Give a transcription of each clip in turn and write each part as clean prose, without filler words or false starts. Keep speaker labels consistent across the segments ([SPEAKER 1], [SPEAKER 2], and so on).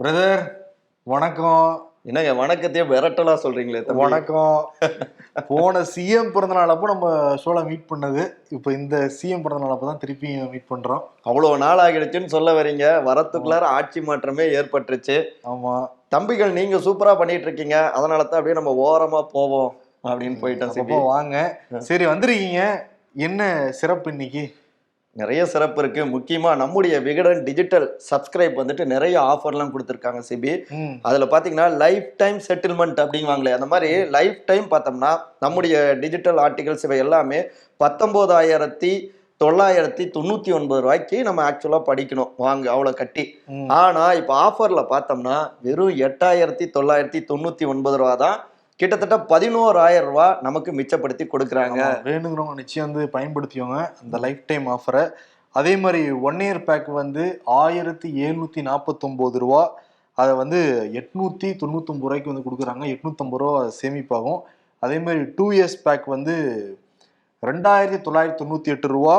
[SPEAKER 1] Brother வணக்கம்.
[SPEAKER 2] என்னங்க வணக்கத்தையே விரட்டலா சொல்றீங்களே தம்பி.
[SPEAKER 1] வணக்கம். போன சிஎம் பிறந்தநாள் அப்போ நம்ம ஷோல மீட் பண்ணது, இப்போ இந்த சிஎம் பிறந்தநாள் அப்போ தான் திருப்பி மீட் பண்றோம்.
[SPEAKER 2] அவ்வளவு நாள் ஆகிடுச்சுன்னு சொல்ல வரீங்க. வரத்துக்குள்ளார ஆட்சி மாற்றமே ஏற்பட்டுருச்சு.
[SPEAKER 1] ஆமா
[SPEAKER 2] தம்பிகள் நீங்க சூப்பரா பண்ணிட்டு இருக்கீங்க, அதனால தான் அப்படியே நம்ம ஓரமா போவோம் அப்படின்னு போயிட்டோம்.
[SPEAKER 1] அப்போ வாங்க. சரி வந்திருக்கீங்க, என்ன சிறப்பு இன்னைக்கு?
[SPEAKER 2] நிறைய சிறப்பு இருக்கு. முக்கியமா நம்முடைய விகடன் டிஜிட்டல் சப்ஸ்கிரைப் வந்துட்டு நிறைய ஆஃபர்லாம் கொடுத்துருக்காங்க சிபி. அதுல பாத்தீங்கன்னா லைஃப் டைம் செட்டில்மெண்ட் அப்படிங்குவாங்களே, அந்த மாதிரி லைஃப் டைம் பார்த்தோம்னா நம்முடைய டிஜிட்டல் ஆர்டிகல்ஸ் இவை எல்லாமே 19,999 ரூபாய்க்கு நம்ம ஆக்சுவலா படிக்கணும் வாங்க, அவ்வளவு கட்டி. ஆனா இப்ப ஆஃபர்ல பார்த்தோம்னா வெறும் 8,999 ரூபா தான். கிட்டத்தட்ட 11,000 ரூபாய் நமக்கு மிச்சப்படுத்தி கொடுக்குறாங்க.
[SPEAKER 1] வேணுங்கிறவங்க நிச்சயம் வந்து பயன்படுத்தியோங்க அந்த லைஃப் டைம் ஆஃபரை. அதே மாதிரி 1 இயர் பேக் வந்து 1,749 ரூபா, அதை வந்து 899 ரூபாய்க்கு வந்து கொடுக்குறாங்க. 850 ரூபா சேமிப்பாகும். அதே மாதிரி 2 இயர்ஸ் பேக் வந்து 2,998 ரூபா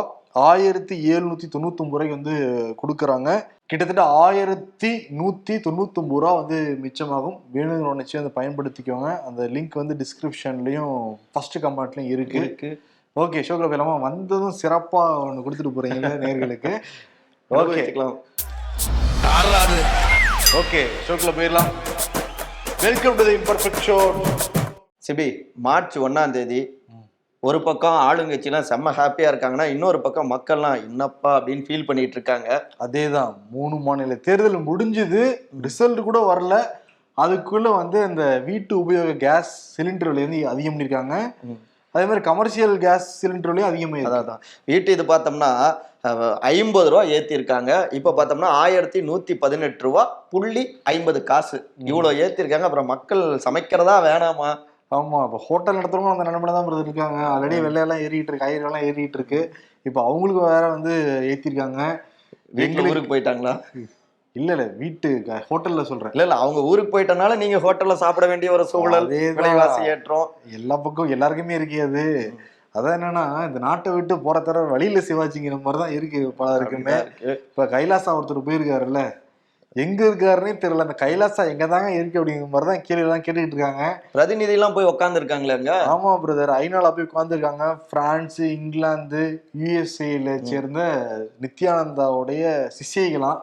[SPEAKER 1] 1,799 ரூபாய்க்கு வந்து கொடுக்குறாங்க. கிட்டத்தட்ட 1,199 ரூபா வந்து மிச்சமாகும். வேணுங்கிற நிச்சயம் வந்து பயன்படுத்திக்கோங்க. அந்த லிங்க் வந்து டிஸ்கிரிப்ஷன்லயும் ஃபர்ஸ்ட் கமெண்ட்லயும் இருக்கு. ஓகே, ஷோக்குள்ள போயிடலாமா? வந்ததும் சிறப்பா ஒன்று கொடுத்துட்டு போறீங்க நேர்களுக்கு. ஓகே ஓகே, ஷோக்குள்ள போயிடலாம். Welcome to the imperfect show.
[SPEAKER 2] சிபி, மார்ச் 1ஆம் தேதி ஒரு பக்கம் ஆளுங்கட்சிலாம் செம்ம ஹாப்பியா இருக்காங்கன்னா, இன்னொரு பக்கம் மக்கள்லாம் என்னப்பா அப்படின்னு ஃபீல் பண்ணிட்டு இருக்காங்க.
[SPEAKER 1] அதேதான், 3 மாநில தேர்தல் முடிஞ்சது, ரிசல்ட் கூட வரல. அதுக்குள்ள வந்து அந்த வீட்டு உபயோக கேஸ் சிலிண்டர் விலை வந்து அதிகம் பண்ணிருக்காங்க. அதே மாதிரி கமர்ஷியல் கேஸ் சிலிண்டர் விலையும் அதிகமாக.
[SPEAKER 2] அதான் வீட்டு இது பார்த்தோம்னா 50 ரூபா ஏத்தி இருக்காங்க. இப்ப பார்த்தோம்னா 1,118 ரூபா புள்ளி 50 காசு இவ்வளவு ஏத்திருக்காங்க. அப்புறம் மக்கள் சமைக்கிறதா வேணாமா?
[SPEAKER 1] ஆமா, இப்போ ஹோட்டல் நடத்துறவங்க அந்த நிலைமையில தான் இருக்காங்க. ஆல்ரெடி வெள்ளையெல்லாம் ஏறிட்டு இருக்கு, காய்கறி எல்லாம் ஏறிட்டு இருக்கு. இப்போ அவங்களுக்கு வேற வந்து ஏத்திருக்காங்க.
[SPEAKER 2] எங்க ஊருக்கு போயிட்டாங்களா?
[SPEAKER 1] இல்ல வீட்டு ஹோட்டல்ல சொல்றேன்.
[SPEAKER 2] இல்ல அவங்க ஊருக்கு போயிட்டனால நீங்க ஹோட்டல்ல சாப்பிட வேண்டிய ஒரு சூழல், விலைவாசி ஏற்றம்
[SPEAKER 1] எல்லா பக்கம் எல்லாருக்குமே இருக்காது. அதான் என்னன்னா, இந்த நாட்டை விட்டு போற தர வழியில சிவாச்சிங்கிற மாதிரிதான் இருக்கு பலருக்குமே. இப்ப கைலாசா ஒருத்தர் போயிருக்காருல்ல, எங்க இருக்காருன்னே தெரியல. அந்த கைலாசா எங்க தாங்க இருக்கு அப்படிங்கிற மாதிரிதான் கேள்வி எல்லாம் கேட்டுக்கிட்டு இருக்காங்க.
[SPEAKER 2] பிரதிநிதி எல்லாம் போய் உட்கார்ந்து இருக்காங்க.
[SPEAKER 1] ஆமா பிரதர், ஐநால போய் உட்கார்ந்து இருக்காங்க. பிரான்ஸ், இங்கிலாந்து, யுஎஸ்ஏல சேர்ந்த நித்யானந்தாவுடைய சிஷ்யைகளாம்.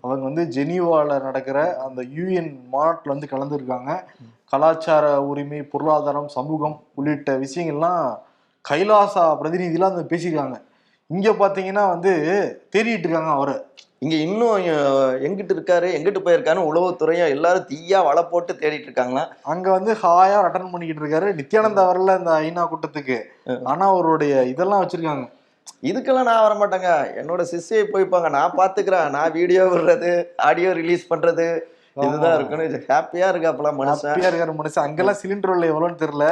[SPEAKER 1] அவங்க வந்து ஜெனீவால நடக்கிற அந்த யுஎன் மாநாட்டில் வந்து கலந்துருக்காங்க. கலாச்சார உரிமை, பொருளாதாரம், சமூகம் உள்ளிட்ட விஷயங்கள்லாம் கைலாசா பிரதிநிதிலாம் வந்து பேசியிருக்காங்க. இங்க பாத்தீங்கன்னா வந்து தேடிட்டு இருக்காங்க அவரை.
[SPEAKER 2] இங்க இன்னும் எங்கிட்டு இருக்காரு, எங்கிட்டு போயிருக்காருன்னு உளவுத்துறையும் எல்லாரும் தீயா வலை போட்டு தேடிட்டு இருக்காங்களா.
[SPEAKER 1] அங்க வந்து ஹாயா அட்டன் பண்ணிக்கிட்டு இருக்காரு. நித்யானந்தா வரல இந்த ஐநா கூட்டத்துக்கு, ஆனா அவருடைய இதெல்லாம் வச்சிருக்காங்க.
[SPEAKER 2] இதுக்கெல்லாம் நான் வர மாட்டேங்க, என்னோட சிஷ்யை போய்ப்பாங்க, நான் பாத்துக்கிறேன். நான் வீடியோ விடுறது, ஆடியோ ரிலீஸ் பண்றது, இதுதான் இருக்கணும். ஹாப்பியா இருக்காப்ல மனுஷன்.
[SPEAKER 1] ஹாப்பியா இருக்காரு மனுஷன். அங்கெல்லாம் சிலிண்டர் விலை எவ்வளோன்னு தெரியல.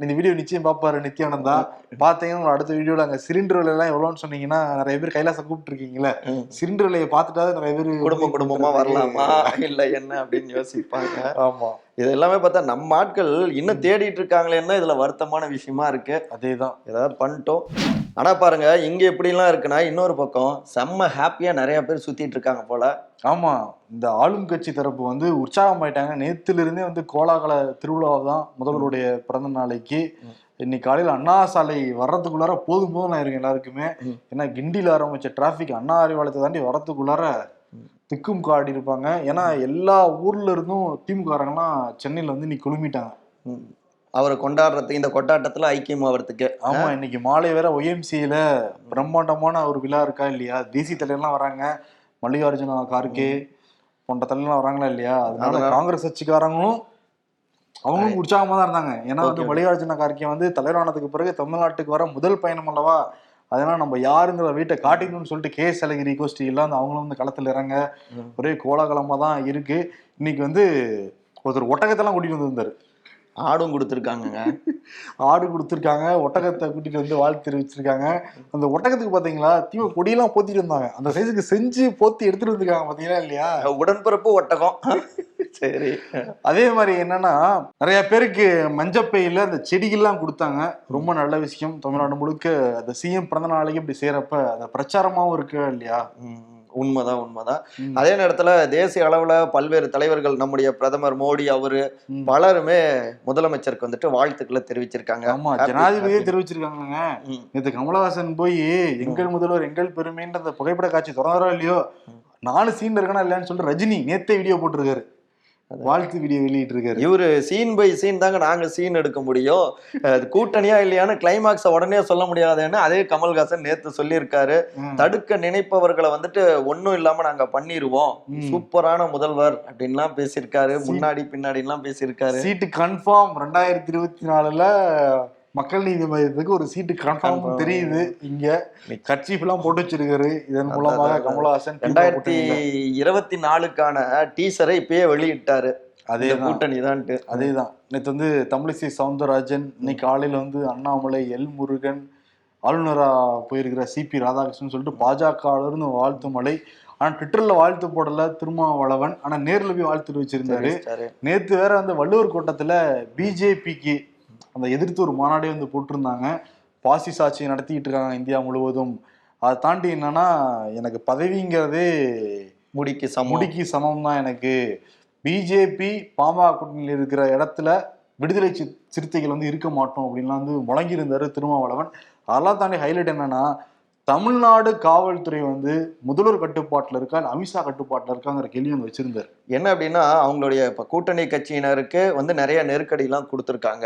[SPEAKER 1] இந்த வீடியோ நிச்சயம் பாப்பாரு நித்யானந்தா. பாத்தீங்கன்னா அடுத்த வீடியோல அங்க சிலிண்டர் விலை எல்லாம் எவ்வளோன்னு சொன்னீங்கன்னா, நிறைய பேர் கைலாசம் கூப்பிட்டு இருக்கீங்களா, சிலிண்டர் விலையை பார்த்துட்டாவது நிறைய பேர்
[SPEAKER 2] குடும்பமா வரலாமா இல்ல என்ன அப்படின்னு யோசிப்பாங்க.
[SPEAKER 1] ஆமா,
[SPEAKER 2] இது எல்லாமே பார்த்தா நம்ம ஆட்கள் இன்னும் தேடிட்டு இருக்காங்களேன்னா இதுல வருத்தமான விஷயமா இருக்கு.
[SPEAKER 1] அதேதான்,
[SPEAKER 2] ஏதாவது பண்ணிட்டோம். ஆனா பாருங்க, இங்க எப்படிலாம் இருக்குன்னா, இன்னொரு பக்கம் செம்ம ஹாப்பியா நிறைய பேர் சுத்திட்டு இருக்காங்க போல.
[SPEAKER 1] ஆமா, இந்த ஆளும் கட்சி தரப்பு வந்து உற்சாகமாயிட்டாங்க. நேத்துல இருந்தே வந்து கோலாகல திருவிழா தான் முதல்வருடைய பிறந்த நாளைக்கு. இன்னைக்கு காலையில் அண்ணா சாலை வர்றதுக்குள்ளார போதும் நான் இருக்கேன் எல்லாருக்குமே. ஏன்னா கிண்டியில் ஆரம்பிச்ச டிராபிக் அண்ணா அறிவாலயத்தை தாண்டி வர்றதுக்குள்ளார திக்கும் காடி இருப்பாங்க. ஏன்னா எல்லா ஊர்ல இருந்தும் திமுகலாம் சென்னையில வந்து இன்னைக்கு குழுமிட்டாங்க
[SPEAKER 2] அவரை கொண்டாடுறதுக்கு, இந்த கொண்டாட்டத்துல ஐக்கியமாகறதுக்கு.
[SPEAKER 1] ஆமா, இன்னைக்கு மாலை வேற ஒய்எம்சியில பிரம்மாண்டமான ஒரு விழா இருக்கா இல்லையா, தேசிய தலைவர்லாம் வராங்க, மல்லிகார்ஜுனா கார்கே போன்ற தலைவர்லாம் வராங்களா இல்லையா. அதனால காங்கிரஸ் கட்சிக்காரங்களும் அவங்களும் உற்சாகமா தான் இருந்தாங்க. ஏன்னா வந்து மல்லிகார்ஜுன கார்கே வந்து தலைவரானதுக்கு பிறகு தமிழ்நாட்டுக்கு வர முதல் பயணம் அல்லவா. அதனால நம்ம யாருங்கிற வீட்டை காட்டிக்கணும்னு சொல்லிட்டு கேஎஸ் அழகிரி கோஷ்டி எல்லாம் அவங்களும் வந்து களத்துல இறங்க ஒரே கோலாகலமா தான் இருக்கு. இன்னைக்கு வந்து ஒருத்தர் ஒட்டகத்தெல்லாம் கூட்டிட்டு வந்திருந்தாரு.
[SPEAKER 2] ஆடும் கொடுத்துருக்காங்க,
[SPEAKER 1] ஆடு கொடுத்துருக்காங்க, ஒட்டகத்தை கூட்டிட்டு வந்து வாழ்த்து தெரிவிச்சிருக்காங்க. அந்த ஒட்டகத்துக்கு பாத்தீங்களா திமுக கொடியெல்லாம் போத்திட்டு வந்தாங்க. அந்த சைஸுக்கு செஞ்சு போத்தி எடுத்துட்டு வந்திருக்காங்க பாத்தீங்களா இல்லையா.
[SPEAKER 2] உடன்பிறப்பு ஒட்டகம். சரி,
[SPEAKER 1] அதே மாதிரி என்னன்னா, நிறைய பேருக்கு மஞ்சப்பையில அந்த செடிகள்லாம் கொடுத்தாங்க. ரொம்ப நல்ல விஷயம். தமிழ்நாடு முழுக்க அந்த சிஎம் பிறந்த நாளைக்கு இப்படி செய்யறப்ப அந்த பிரச்சாரமாவும் இருக்கு இல்லையா.
[SPEAKER 2] உண்மைதான். அதே நேரத்துல தேசிய அளவுல பல்வேறு தலைவர்கள், நம்முடைய பிரதமர் மோடி அவரு பலருமே முதலமைச்சருக்கு வந்துட்டு வாழ்த்துக்களை தெரிவிச்சிருக்காங்க.
[SPEAKER 1] ஆமா, ஜனாதிபதியே தெரிவிச்சிருக்காங்க. நேற்று கமலஹாசன் போய் எங்கள் முதல்வர் எங்கள் பெருமைன்ற அந்த புகைப்பட காட்சி தொடர்றா இல்லையோ, நானும் சீன் இருக்கனா இல்லையான்னு சொல்லிட்டு ரஜினி நேத்தே வீடியோ போட்டிருக்காரு, வாழ்த்து வீடியோ வெளியிட்டு இருக்காரு.
[SPEAKER 2] இவரு சீன் பை சீன் தாங்க நாங்க சீன் எடுக்க முடியும், கூட்டணியா இல்லையான்னு கிளைமாக்ஸ உடனே சொல்ல முடியாதுன்னு அதே கமல்ஹாசன் நேத்து சொல்லியிருக்காரு. தடுக்க நினைப்பவர்களை வந்துட்டு ஒன்னும் இல்லாம நாங்க பண்ணிருவோம், சூப்பரான முதல்வர் அப்படின்லாம் பேசியிருக்காரு. முன்னாடி பின்னாடி எல்லாம் பேசியிருக்காரு.
[SPEAKER 1] சீட்டு கன்ஃபார்ம் 2024 மக்கள் நீதி மையத்துக்கு ஒரு சீட்டு கன்ஃபார்ம் தெரியுது. இங்க கட்சி எல்லாம் போட்டு வச்சிருக்காரு. இதன் மூலமாக கமலஹாசன்
[SPEAKER 2] 2024க்கான டீசரை இப்பயே வெளியிட்டாரு. அதே கூட்டணி தான்.
[SPEAKER 1] அதேதான். நேற்று வந்து தமிழிசை சவுந்தரராஜன், இன்னைக்கு காலையில வந்து அண்ணாமலை, எல் முருகன், ஆளுநரா போயிருக்கிற சிபி ராதாகிருஷ்ணன் சொல்லிட்டு பாஜக வாழ்த்து மலை. ஆனா ட்விட்டர்ல வாழ்த்து போடல திருமாவளவன், ஆனா நேர்ல போய் வாழ்த்து தெரிவிச்சிருந்தாரு. நேத்து வேற வந்து வள்ளுவர் கோட்டத்துல பிஜேபிக்கு அந்த எதிர்த்து ஒரு மாநாடே வந்து போட்டிருந்தாங்க. பாசிச ஆட்சியை நடத்திக்கிட்டு இருக்காங்க இந்தியா முழுவதும். அதை தாண்டி என்னன்னா, எனக்கு பதவிங்கிறதே முடிக்கு சமம் தான். எனக்கு பிஜேபி பாமக கூட்டணியில் இருக்கிற இடத்துல விடுதலை சிறுத்தைகள் வந்து இருக்க மாட்டோம் அப்படின்லாம் வந்து முழங்கியிருந்தாரு திருமாவளவன். அதெல்லாம் தாண்டி ஹைலைட் என்னன்னா, தமிழ்நாடு காவல்துறை வந்து முதல்வர் கட்டுப்பாட்டில் இருக்கா, அமித்ஷா கட்டுப்பாட்டில் இருக்காங்கிற கேள்வி வந்து வச்சிருந்தார்.
[SPEAKER 2] என்ன அப்படின்னா, அவங்களுடைய இப்ப கூட்டணி கட்சியினருக்கு வந்து நிறைய நெருக்கடி எல்லாம் கொடுத்துருக்காங்க.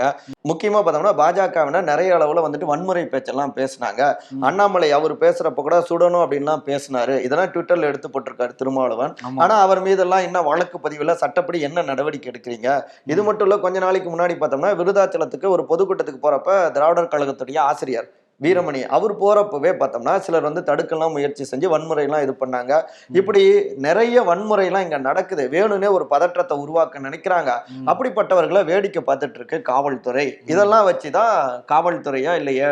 [SPEAKER 2] முக்கியமா பார்த்தோம்னா பாஜகவினர் நிறைய அளவுல வந்துட்டு வன்முறை பேச்செல்லாம் பேசினாங்க. அண்ணாமலை அவர் பேசுறப்ப கூட சுடணும் அப்படின்லாம் பேசினாரு. இதெல்லாம் ட்விட்டர்ல எடுத்து போட்டிருக்காரு திருமாவளவன். ஆனா அவர் மீதெல்லாம் இன்னும் வழக்கு பதிவுல சட்டப்படி என்ன நடவடிக்கை எடுக்கிறீங்க? இது மட்டும் இல்ல, கொஞ்ச நாளைக்கு முன்னாடி பார்த்தோம்னா விருதாச்சலத்துக்கு ஒரு பொதுக்கூட்டத்துக்கு போறப்ப திராவிடர் கழகத்துடைய ஆசிரியர் வீரமணி அவர் போறப்பவே பார்த்தோம்னா சிலர் வந்து தடுக்கலாம் முயற்சி செஞ்சு வன்முறையெல்லாம் இது பண்ணாங்க. இப்படி நிறைய வன்முறையெல்லாம் இங்க நடக்குது. வேணும்னே ஒரு பதற்றத்தை உருவாக்க நினைக்கிறாங்க. அப்படிப்பட்டவர்களை வேடிக்கை பார்த்துட்டு இருக்கு காவல்துறை. இதெல்லாம் வச்சுதான் காவல்துறையா இல்லையே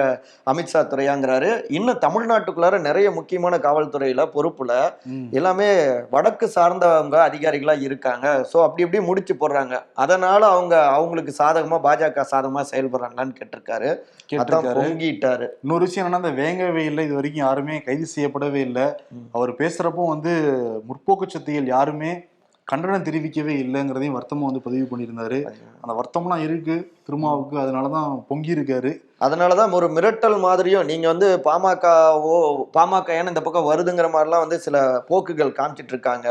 [SPEAKER 2] அமித்ஷா துறையாங்கிறாரு. இன்னும் தமிழ்நாட்டுக்குள்ளார நிறைய முக்கியமான காவல்துறையில பொறுப்புல எல்லாமே வடக்கு சார்ந்தவங்க அதிகாரிகளா இருக்காங்க. சோ அப்படி இப்படி முடிச்சு போடுறாங்க. அதனால அவங்களுக்கு சாதகமா பாஜக சாதகமா செயல்படுறாங்களான்னு கேட்டிருக்காரு. பொங்கிட்டாரு.
[SPEAKER 1] இன்னொரு விஷயம் என்னன்னா, அந்த வேங்கவே இல்லை, இது வரைக்கும் யாருமே கைது செய்யப்படவே இல்லை. அவர் பேசுறப்போ வந்து முற்போக்கு சக்திகள் யாருமே கண்டனம் தெரிவிக்கவே இல்லைங்கிறதையும் வருத்தமா வந்து பதிவு பண்ணியிருந்தாரு. அந்த வருத்தம்லாம் இருக்கு திருமாவுக்கு, அதனாலதான் பொங்கி இருக்காரு.
[SPEAKER 2] அதனாலதான் ஒரு மிரட்டல் மாதிரியும் நீங்க வந்து பாமக ஏன்னா இந்த பக்கம் வருதுங்கிற மாதிரிலாம் வந்து சில போக்குகள் காமிச்சிட்டு இருக்காங்க.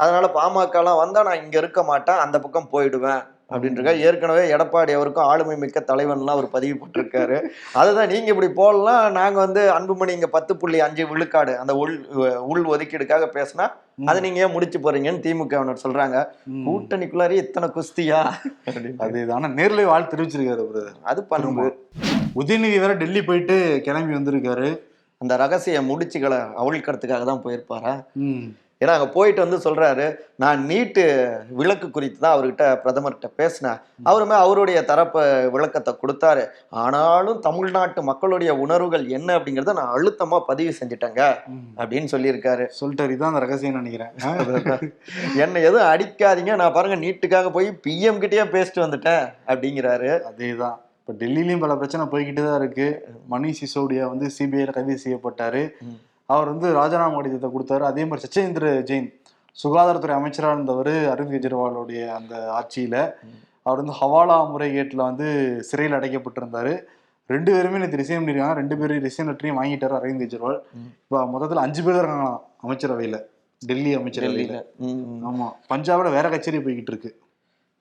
[SPEAKER 2] அதனால பாமக எல்லாம் வந்தா நான் இங்க இருக்க மாட்டேன், அந்த பக்கம் போயிடுவேன் அப்படின்ட்டு. ஏற்கனவே எடப்பாடி அவருக்கும் ஆளுமை மிக்க தலைவன்லாம் அவர் பதிவு போட்டிருக்காரு. அதுதான் நீங்க இப்படி போடலாம், நாங்க வந்து அன்புமணி இங்க 10.5 விழுக்காடு அந்த உள் ஒதுக்கீடுக்காக பேசினா அதை நீங்க ஏன் முடிச்சு போறீங்கன்னு திமுகவினர் சொல்றாங்க. கூட்டணிக்குள்ளாரே இத்தனை குஸ்தியா?
[SPEAKER 1] அதுதான நேர்ல வாழ்த்து தெரிவிச்சிருக்காரு.
[SPEAKER 2] அது பண்பு.
[SPEAKER 1] உதயநிதி வேற டெல்லி போயிட்டு கிளம்பி வந்திருக்காரு.
[SPEAKER 2] அந்த ரகசிய முடிச்சுகளை அவிழ்க்கிறதுக்காக தான் போயிருப்பாரா? ஏன்னா அங்கே போயிட்டு வந்து சொல்றாரு, நான் நீட்டு விளக்கு குறித்து தான் அவர்கிட்ட பிரதமர்கிட்ட பேசினேன். அவருமே அவருடைய தரப்பு விளக்கத்தை கொடுத்தாரு. ஆனாலும் தமிழ்நாட்டு மக்களுடைய உணர்வுகள் என்ன அப்படிங்கிறத நான் அழுத்தமா பதிவு செஞ்சுட்டேங்க அப்படின்னு சொல்லியிருக்காரு.
[SPEAKER 1] சொல்லிட்டாரு. இதான் அந்த ரகசியம் நினைக்கிறேன்.
[SPEAKER 2] என்னை எதுவும் அடிக்காதீங்க, நான் பாருங்க நீட்டுக்காக போய் பிஎம் கிட்டேயே பேசிட்டு வந்துட்டேன் அப்படிங்கிறாரு.
[SPEAKER 1] அதேதான். இப்போ டெல்லியிலையும் பல பிரச்சனை போய்கிட்டு தான் இருக்கு. மணிஷ் சிசோடியா வந்து சிபிஐல கைது செய்யப்பட்டாரு. அவர் வந்து ராஜினாமா கடிதத்தை கொடுத்தாரு. அதே மாதிரி சத்யேந்திர ஜெயின் சுகாதாரத்துறை அமைச்சராக இருந்தவர் அரவிந்த் கெஜ்ரிவாலுடைய அந்த ஆட்சியில அவர் வந்து ஹவாலா முறைகேட்டில் வந்து சிறையில் அடைக்கப்பட்டிருந்தாரு. 2 பேருமே நேற்று ரிசைன் பண்ணிருக்காங்க. 2 பேரும் ரிசைன் லெட்டரையும் வாங்கிட்டாரு அரவிந்த் கெஜ்ரிவால். இப்போ மொத்தத்தில் 5 பேர் இருக்காங்களாம் அமைச்சரவையில, டெல்லி அமைச்சரவையில. ஆமா, பஞ்சாப்ல வேற கச்சேரி போய்கிட்டு இருக்கு.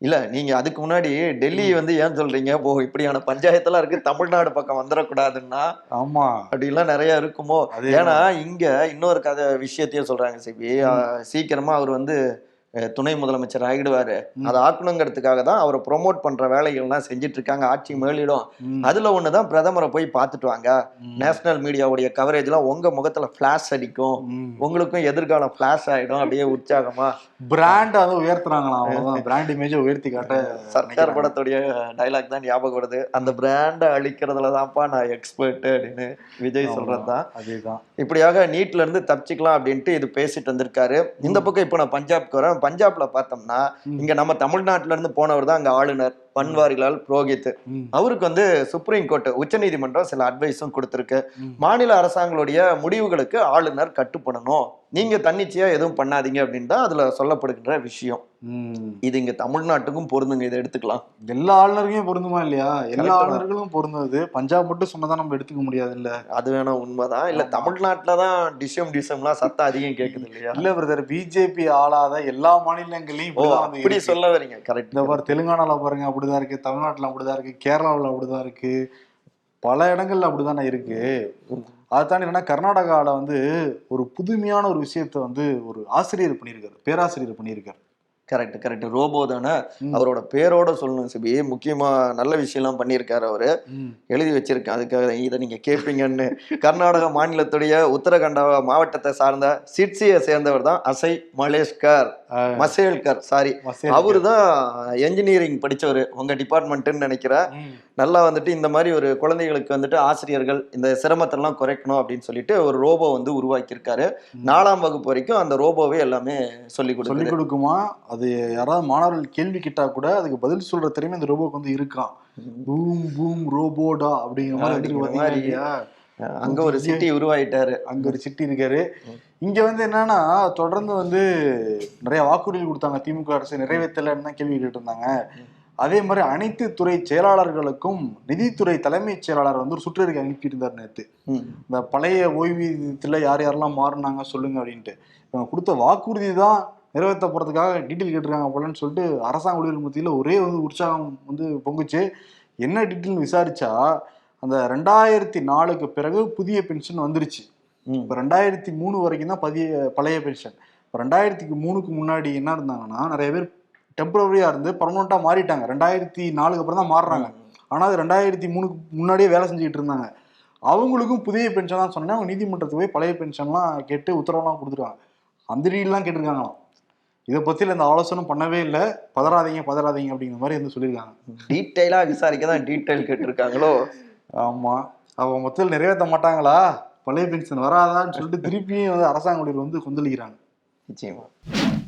[SPEAKER 2] இல்ல நீங்க அதுக்கு முன்னாடி டெல்லி வந்து ஏன் சொல்றீங்க இப்படியான பஞ்சாயத்தெல்லாம் இருக்கு, தமிழ்நாடு பக்கம் வந்துடக்கூடாதுன்னா?
[SPEAKER 1] ஆமா,
[SPEAKER 2] அப்படிலாம் நிறைய இருக்குமோ. ஏன்னா இங்க இன்னொரு விஷயத்தையும் சொல்றாங்க சிபி. சீக்கிரமா அவர் வந்து துணை முதலமைச்சர் ஆகிடுவாரு. அதை ஆக்கணுங்கிறதுக்காக தான் அவரை ப்ரொமோட் பண்ற வேலைகள்லாம் செஞ்சுட்டு இருக்காங்க. ஆட்சி மேலிடும். அதுல ஒண்ணுதான் பிரதமரை போய் பார்த்துட்டு வாங்க. நேஷனல் மீடியாவுடைய கவரேஜ் எல்லாம் உங்க முகத்துல பிளாஷ் அடிக்கும், உங்களுக்கும் எதிர்காலம் பிளாஷ் ஆயிடும். அப்படியே உற்சாகமா
[SPEAKER 1] பிராண்ட் அதை உயர்த்துறாங்களா, அவ்வளவுதான். பிராண்ட் இமேஜை உயர்த்தி காட்ட
[SPEAKER 2] சர்க்கார் படத்துடைய டைலாக் தான் ஞாபகம் வருது. அந்த பிராண்டை அழிக்கிறதுல தான்ப்பா நான் எக்ஸ்பர்ட் அப்படின்னு விஜய் சொல்றதுதான்.
[SPEAKER 1] அதேதான்.
[SPEAKER 2] இப்படியாக நீட்ல இருந்து தப்பிச்சுக்கலாம் அப்படின்ட்டு இது பேசிட்டு வந்திருக்காரு. இந்த பக்கம் இப்ப நான் பஞ்சாப்க்கு வரேன். பஞ்சாப்ல பார்த்தோம்னா இங்க நம்ம தமிழ்நாட்டுல இருந்து போனவர் தான் அங்க ஆளுநர். பன்வாரிலால் புரோஹித். அவருக்கு வந்து சுப்ரீம் கோர்ட் உச்சநீதிமன்றம் சில அட்வைஸும் கொடுத்திருக்கு. மாநில அரசாங்களுடைய முடிவுகளுக்கு ஆளுநர் கட்டுப்படணும், நீங்க தன்னிச்சையா எதுவும் பண்ணாதீங்க அப்படின்னு தான் அதுல சொல்லப்படுகின்ற விஷயம். இது இங்க தமிழ்நாட்டுக்கும் பொருந்துங்க, இதை எடுத்துக்கலாம்.
[SPEAKER 1] எல்லா ஆளுநருக்குமே பொருந்துமா இல்லையா? எல்லா ஆளுநர்களும் பொருந்தது. பஞ்சாப் மட்டும் சொன்னதான் நம்ம எடுத்துக்க முடியாது இல்ல.
[SPEAKER 2] அது வேணா உண்மைதான். இல்ல தமிழ்நாட்டுலதான் டிசம்லாம் சத்தம் அதிகம் கேக்குது இல்லையா?
[SPEAKER 1] இல்ல பிரதர், பிஜேபி ஆளாத எல்லா மாநிலங்களையும்
[SPEAKER 2] இப்படி சொல்ல வரீங்க. கரெக்ட்.
[SPEAKER 1] இந்த பாரு, தெலுங்கானால பாருங்க அப்படிதான் இருக்கு, தமிழ்நாட்டுல அப்படிதான் இருக்கு, கேரளாவில் அப்படிதான் இருக்கு, பல இடங்கள்ல அப்படிதானே இருக்கு. அதை தாண்டி என்னன்னா, கர்நாடகாவில் வந்து ஒரு புதுமையான ஒரு விஷயத்த வந்து ஒரு ஆசிரியர் பண்ணியிருக்காரு, பேராசிரியர் பண்ணியிருக்காரு.
[SPEAKER 2] கரெக்ட். ரோபோ தானே, அவரோட பேரோட சொல்லணும் சிபி. முக்கியமா நல்ல விஷயம் எல்லாம் பண்ணியிருக்காரு அவரு, எழுதி வச்சிருக்கேன், அதுக்காக இதை நீங்க கேட்பீங்கன்னு. கர்நாடக மாநிலத்துடைய உத்தரகண்ட மாவட்டத்தை சார்ந்த சிட்சியை சேர்ந்தவர் தான் அசய் மசேல்கர். சாரி, அவரு தான் என்ஜினியரிங் படிச்சவர், உங்க டிபார்ட்மெண்ட்னு நினைக்கிறேன். நல்லா வந்துட்டு இந்த மாதிரி ஒரு குழந்தைகளுக்கு வந்துட்டு ஆசிரியர்கள் இந்த சிரமத்தெல்லாம் குறைக்கணும் அப்படின்னு சொல்லிட்டு ஒரு ரோபோ வந்து உருவாக்கியிருக்காரு. 4ஆம் வகுப்பு வரைக்கும் அந்த ரோபோவே எல்லாமே சொல்லி கொடுக்குமா.
[SPEAKER 1] அது யாராவது மாணவர்கள் கேள்வி கேட்டா கூட அதுக்கு பதில் சொல்ற திறமை இந்த ரோபோக்கு வந்து இருக்கான். பூம் பூம் ரோபோடா அப்படிங்கிற மாதிரி
[SPEAKER 2] அங்க ஒரு சிட்டி உருவாயிட்டாரு,
[SPEAKER 1] அங்க ஒரு சிட்டி இருக்காரு. இங்க வந்து என்னன்னா, தொடர்ந்து வந்து நிறைய வாக்குறுதிகள் கொடுத்தாங்க திமுக அரசு, நிறைவேற்றலன்னு தான் கேள்வி கேட்டு இருந்தாங்க. அதே மாதிரி அனைத்து துறை செயலாளர்களுக்கும் நிதித்துறை தலைமைச் செயலாளர் வந்து ஒரு சுற்றறிக்கை அனுப்பியிருந்தார் நேற்று. இந்த பழைய ஓய்வூதியத்துல யார் யாரெல்லாம் மாறினாங்க சொல்லுங்க அப்படின்ட்டு. இவங்க கொடுத்த வாக்குறுதி தான் நிறைவேற்ற போறதுக்காக டீட்டெயில் கேட்டிருக்காங்க போலன்னு சொல்லிட்டு அரசாங்க ஊழியர்கள் மத்தியில் ஒரே வந்து உற்சாகம் வந்து பொங்குச்சு. என்ன டீட்டெயில்னு விசாரிச்சா, அந்த 2004க்கு பிறகு புதிய பென்ஷன் வந்துருச்சு. இப்போ 2003 வரைக்கும் தான் பழைய பென்ஷன். இப்போ 2003க்கு முன்னாடி என்ன இருந்தாங்கன்னா, நிறைய பேர் டெம்பரரியா இருந்து பர்மனண்டா மாறிட்டாங்க. 2004க்கு அப்புறம் தான் மாறுறாங்க. ஆனா அது 2003க்கு முன்னாடியே வேலை செஞ்சுக்கிட்டு இருந்தாங்க. அவங்களுக்கும் புதிய பென்ஷன் தான் சொன்னேன். அவங்க நீதிமன்றத்துக்கு போய் பழைய பென்ஷன்லாம் கேட்டு உத்தரவுலாம் கொடுத்துருக்காங்க. அந்த டீலாம் கேட்டிருக்காங்களாம். இதை பத்தியில இந்த ஆலோசனை பண்ணவே இல்லை, பதறாதீங்க அப்படிங்கிற மாதிரி வந்து சொல்லியிருக்காங்க.
[SPEAKER 2] டீட்டெயிலா விசாரிக்க தான் டீட்டெயில் கேட்டிருக்காங்களோ.
[SPEAKER 1] ஆமா, அவங்க மொத்தத்தில் நிறைவேற்ற மாட்டாங்களா, பழைய பென்ஷன் வராதான்னு சொல்லிட்டு திருப்பியும் வந்து அரசாங்க ஊழியர் வந்து கொந்தளிக்கிறாங்க.
[SPEAKER 2] நிச்சயமா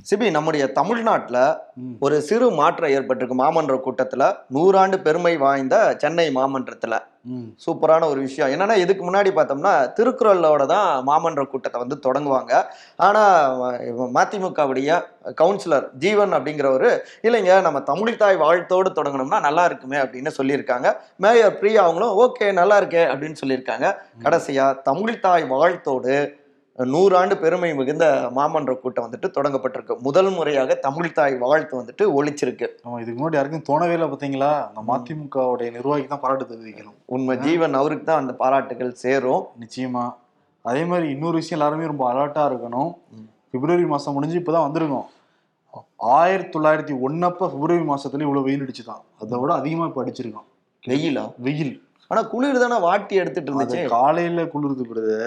[SPEAKER 2] சிபி, நம்முடைய தமிழ்நாட்டுல ஒரு சிறு மாற்றம் ஏற்பட்டிருக்கு. மாமன்ற கூட்டத்துல 100 ஆண்டு பெருமை வாய்ந்த சென்னை மாமன்றத்துல சூப்பரான ஒரு விஷயம் என்னன்னா, இதுக்கு முன்னாடி பார்த்தோம்னா திருக்குறளோட தான் மாமன்ற கூட்டத்தை வந்து தொடங்குவாங்க. ஆனா மதிமுகவுடைய கவுன்சிலர் ஜீவன் அப்படிங்கிறவரு, இல்லைங்க நம்ம தமிழ்தாய் வாழ்த்தோடு தொடங்கணும்னா நல்லா இருக்குமே அப்படின்னு சொல்லியிருக்காங்க. மேயர் பிரியா அவங்களும் ஓகே நல்லா இருக்கே அப்படின்னு சொல்லியிருக்காங்க. கடைசியா தமிழ்தாய் வாழ்த்தோடு 100 ஆண்டு பெருமை மிகுந்த மாமன்ற கூட்டம் வந்துட்டு தொடங்கப்பட்டிருக்கு. முதல் முறையாக தமிழ்தாய் வாழ்த்து வந்துட்டு ஒழிச்சிருக்கு.
[SPEAKER 1] இதுக்கு முன்னாடி யாருக்கும் தோணவே இல்லை பார்த்தீங்களா? அந்த மதிமுகவுடைய நிர்வாகிக்கு தான் பாராட்டு தெரிவிக்கணும்.
[SPEAKER 2] உண்மை, ஜீவன் அவருக்கு தான் அந்த பாராட்டுகள் சேரும்.
[SPEAKER 1] நிச்சயமா. அதே மாதிரி இன்னொரு விஷயம், எல்லாருமே ரொம்ப அலர்ட்டா இருக்கணும். பிப்ரவரி மாசம் முடிஞ்சு இப்பதான் வந்திருக்கோம். 1901 பிப்ரவரி மாசத்துல இவ்வளவு வெயில் அடிச்சுதான், அதை விட அதிகமா இப்ப அடிச்சிருக்கோம். வெயில். ஆனா
[SPEAKER 2] குளிர் தானே வாட்டி எடுத்துட்டு இருந்துச்சு.
[SPEAKER 1] காலையில குளிர்ந்து போடுது.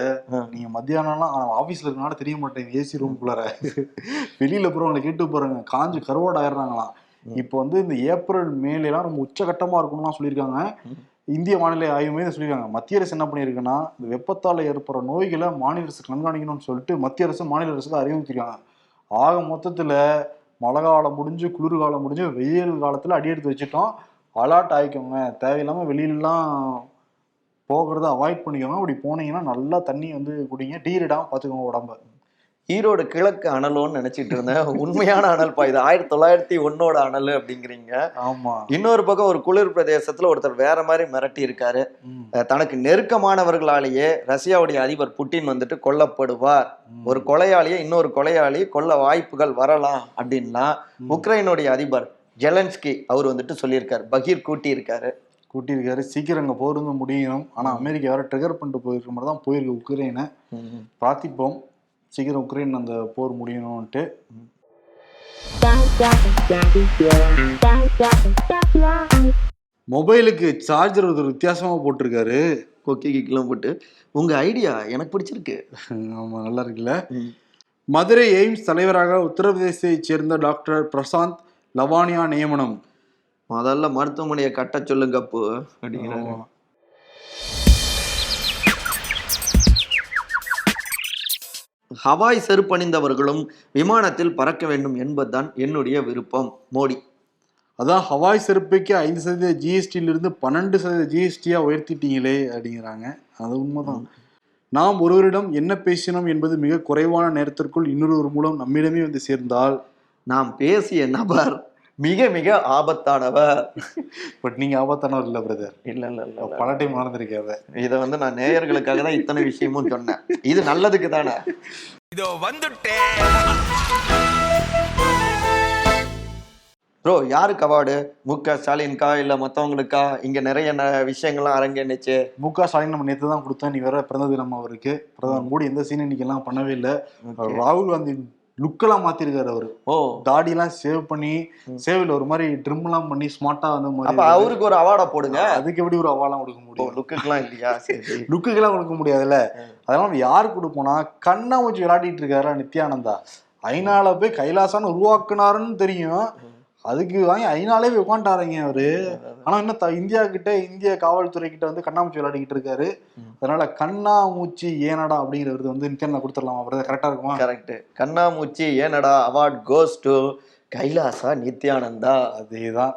[SPEAKER 1] நீங்க மத்தியானம்லாம் ஆபீஸ்ல இருக்கனால தெரிய மாட்டேங்குது, ஏசி ரூம் குள்ளார. வெளியில போறவங்களை கேட்டு போறாங்க, காஞ்சு கருவாடு ஆயிடுறாங்களாம். இப்போ வந்து இந்த ஏப்ரல் மேல எல்லாம் ரொம்ப உச்சகட்டமா இருக்கும்லாம் சொல்லியிருக்காங்க. இந்திய வானிலை ஆய்வு மையம் சொல்லியிருக்காங்க. மத்திய அரசு என்ன பண்ணியிருக்குன்னா, இந்த வெப்பத்தால ஏற்படுற நோய்களை மாநில அரசு கண்காணிக்கணும்னு சொல்லிட்டு மத்திய அரசு மாநில அரசுக்கு அறிவுறுத்திருக்காங்க. ஆக மொத்தத்துல மழை காலம் முடிஞ்சு குளிர்காலம் முடிஞ்சு வெயில் காலத்துல அடி எடுத்து வச்சுட்டோம். அலர்ட் ஆகிக்கோங்க, தேவையில்லாமல் வெளியிலாம் போகிறத அவாய்ட் பண்ணிக்கோங்க. அப்படி போனீங்கன்னா நல்லா தண்ணி வந்து குடிங்க, டீரிடாமல் பார்த்துக்கோங்க உடம்ப.
[SPEAKER 2] ஈரோடு கிழக்கு அனலோன்னு நினைச்சிட்டு இருந்தேன், உண்மையான அனல் பா இது. 1901 அனல் அப்படிங்கிறீங்க.
[SPEAKER 1] ஆமா.
[SPEAKER 2] இன்னொரு பக்கம் ஒரு குளிர் பிரதேசத்துல ஒருத்தர் வேற மாதிரி மிரட்டி இருக்காரு. தனக்கு நெருக்கமானவர்களாலேயே ரஷ்யாவுடைய அதிபர் புட்டின் வந்துட்டு கொல்லப்படுவார், ஒரு கொலையாளியை இன்னொரு கொலையாளி கொல்ல வாய்ப்புகள் வரலாம் அப்படின்னா உக்ரைனுடைய அதிபர் ஜெலன்ஸ்கி அவர் வந்துட்டு சொல்லியிருக்காரு, பகீர் கூட்டியிருக்காரு.
[SPEAKER 1] சீக்கிரம் அங்கே போர் வந்து முடியணும். ஆனால் அமெரிக்கா வேற ட்ரிகர் பண்ணிட்டு போயிருக்க மாதிரி தான் போயிருக்கு உக்ரைனை. பிரார்த்திப்போம் சீக்கிரம் உக்ரைன் அந்த போர் முடியணும்ட்டு. மொபைலுக்கு சார்ஜர் ஒரு வித்தியாசமா போட்டிருக்காரு,
[SPEAKER 2] கொக்கிக்கெல்லாம் போட்டு. உங்க ஐடியா எனக்கு பிடிச்சிருக்கு.
[SPEAKER 1] ஆமா, நல்லா இருக்குல்ல. மதுரை எய்ம்ஸ் தலைவராக உத்தரப்பிரதேசத்தை சேர்ந்த டாக்டர் பிரசாந்த் லவானியா நியமனம்.
[SPEAKER 2] முதல்ல மருத்துவமனையை கட்ட சொல்லுங்க அப்போ அப்படிங்கிறாங்க. ஹவாய் செருப்பணிந்தவர்களும் விமானத்தில் பறக்க வேண்டும் என்பதுதான் என்னுடைய விருப்பம். மோடி
[SPEAKER 1] அதான் ஹவாய் செருப்புக்கு 5% ஜிஎஸ்டியிலிருந்து 12% ஜிஎஸ்டியா உயர்த்திட்டீங்களே அப்படிங்கிறாங்க. அது உண்மைதான். நாம் ஒருவரிடம் என்ன பேசினோம் என்பது மிக குறைவான நேரத்திற்குள் இன்னொருவர் மூலம் நம்மிடமே வந்து சேர்ந்தால்
[SPEAKER 2] நாம் பேசிய நபர் மிக மிக ஆபத்தானவர்.
[SPEAKER 1] பட் நீங்க ஆபத்தானவர் இல்ல பிரதர்.
[SPEAKER 2] இல்ல இல்ல இல்ல
[SPEAKER 1] பல டைம் நடந்திருக்காத.
[SPEAKER 2] இதை வந்து நான் நேயர்களுக்காக தான் இத்தனை விஷயமும் சொன்னேன். இது நல்லதுக்கு தானே.
[SPEAKER 3] இதோ வந்துட்டேன்.
[SPEAKER 2] ப்ரோ, யாருக்கு அவார்டு? மு.க. ஸ்டாலின்கா இல்ல மத்தவங்களுக்கா? இங்க நிறைய விஷயங்கள்லாம் அரங்கேறிச்சு.
[SPEAKER 1] மு.க. ஸ்டாலின் நம்ம நேற்று தான் கொடுத்தோம். நீ வேற பிறந்த தினம் அவருக்கு. பிரதமர் மோடி எந்த சீன் இன்னைக்கு எல்லாம் பண்ணவே இல்லை. ராகுல் காந்தி லுக்கெல்லாம் மாத்திருக்காரு அவரு. தாடியெல்லாம் சேவ் பண்ணி சேவில் ஒரு மாதிரி ட்ரிம் எல்லாம் பண்ணி ஸ்மார்ட்டா வந்து
[SPEAKER 2] அப்ப அவருக்கு ஒரு அவார்டா போடுங்க.
[SPEAKER 1] அதுக்கு எப்படி ஒரு அவார்டெல்லாம் கொடுக்க முடியும்?
[SPEAKER 2] லுக்குக்கெல்லாம் இல்லையா?
[SPEAKER 1] லுக்குக்கெல்லாம் கொடுக்க முடியாதுல்ல. அதனால யாரு கொடுப்போம்னா கண்ணாமூச்சி விளையாடிட்டு இருக்காரு நித்யானந்தா. ஐநால போய் கைலாசான்னு உருவாக்குனாருன்னு தெரியும். அதுக்கு வாங்கி ஐநாலே போய் உட்காந்துட்டாருங்க அவரு. ஆனா இன்னும் இந்தியா கிட்ட இந்திய காவல்துறை கிட்ட வந்து கண்ணாமூச்சி விளையாடிக்கிட்டு இருக்காரு. அதனால கண்ணாமூச்சி ஏனடா அப்படிங்கிற விருது வந்து நித்யானந்தா கொடுத்துடலாம். அவரது கரெக்டா இருக்குமா?
[SPEAKER 2] கரெக்ட். கண்ணாமூச்சி ஏனடா award goes to Kailasa Nithyananda.
[SPEAKER 1] அதேதான்.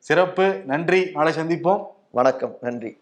[SPEAKER 1] சிறப்பு. நன்றி. நாளை சந்திப்போம்.
[SPEAKER 2] வணக்கம். நன்றி.